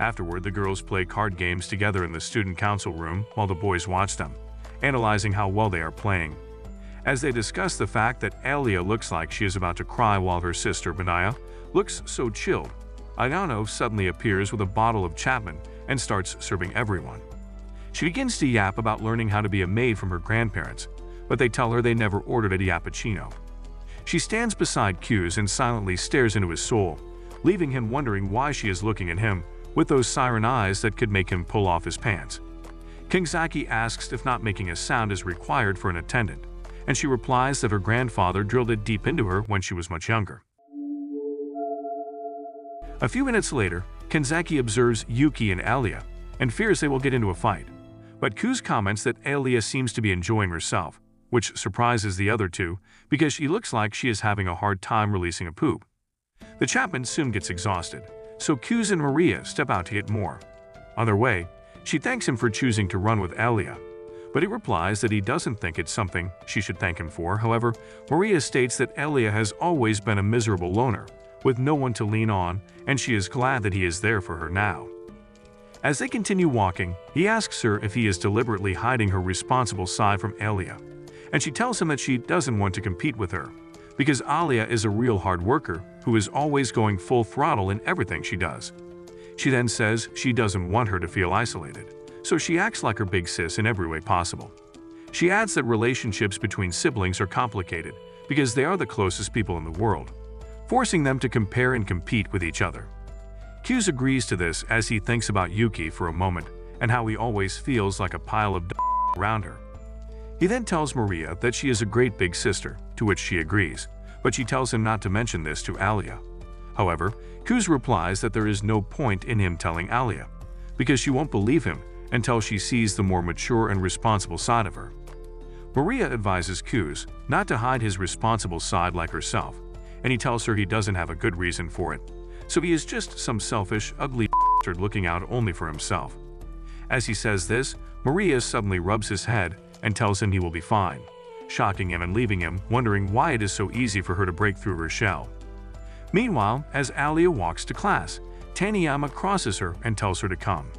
Afterward, the girls play card games together in the student council room while the boys watch them, analyzing how well they are playing. As they discuss the fact that Alia looks like she is about to cry while her sister, Benaya, looks so chilled, Ayano suddenly appears with a bottle of Chapman and starts serving everyone. She begins to yap about learning how to be a maid from her grandparents, but they tell her they never ordered a yappuccino. She stands beside Q's and silently stares into his soul, leaving him wondering why she is looking at him with those siren eyes that could make him pull off his pants. Kingzaki asks if not making a sound is required for an attendant, and she replies that her grandfather drilled it deep into her when she was much younger. A few minutes later, Kenzaki observes Yuki and Alia and fears they will get into a fight, but Q's comments that Alia seems to be enjoying herself, which surprises the other two because she looks like she is having a hard time releasing a poop. The Chapman soon gets exhausted, so Q's and Maria step out to get more. On their way, she thanks him for choosing to run with Alia, but he replies that he doesn't think it's something she should thank him for. However, Maria states that Alia has always been a miserable loner, with no one to lean on, and she is glad that he is there for her now. As they continue walking, he asks her if he is deliberately hiding her responsible side from Alia, and she tells him that she doesn't want to compete with her, because Alia is a real hard worker who is always going full throttle in everything she does. She then says she doesn't want her to feel isolated, so she acts like her big sis in every way possible. She adds that relationships between siblings are complicated because they are the closest people in the world, forcing them to compare and compete with each other. Q's agrees to this as he thinks about Yuki for a moment and how he always feels like a pile of around her. He then tells Maria that she is a great big sister, to which she agrees, but she tells him not to mention this to Alia. However, Q's replies that there is no point in him telling Alia, because she won't believe him until she sees the more mature and responsible side of her. Maria advises Q's not to hide his responsible side like herself, and he tells her he doesn't have a good reason for it, so he is just some selfish, ugly bastard looking out only for himself. As he says this, Maria suddenly rubs his head and tells him he will be fine, shocking him and leaving him wondering why it is so easy for her to break through her shell. Meanwhile, as Alia walks to class, Taniyama crosses her and tells her to come.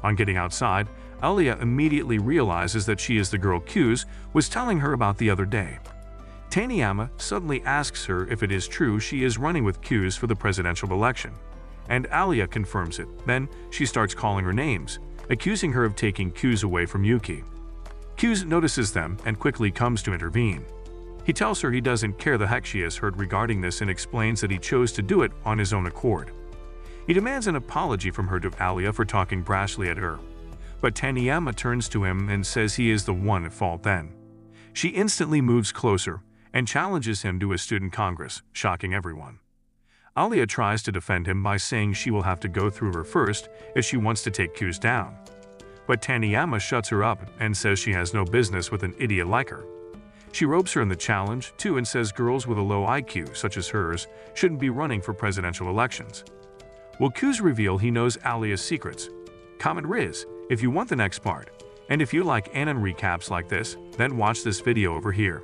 On getting outside, Alia immediately realizes that she is the girl Q's was telling her about the other day. Taniyama suddenly asks her if it is true she is running with Q's for the presidential election, and Alia confirms it. Then she starts calling her names, accusing her of taking Q's away from Yuki. Q's notices them and quickly comes to intervene. He tells her he doesn't care the heck she has heard regarding this and explains that he chose to do it on his own accord. He demands an apology from her to Alia for talking brashly at her, but Taniyama turns to him and says he is the one at fault then. She instantly moves closer and challenges him to a student congress, shocking everyone. Alia tries to defend him by saying she will have to go through her first if she wants to take Q's down. But Taniyama shuts her up and says she has no business with an idiot like her. She ropes her in the challenge, too, and says girls with a low IQ, such as hers, shouldn't be running for presidential elections. Will Q's reveal he knows Alia's secrets? Comment Riz if you want the next part. And if you like anin recaps like this, then watch this video over here.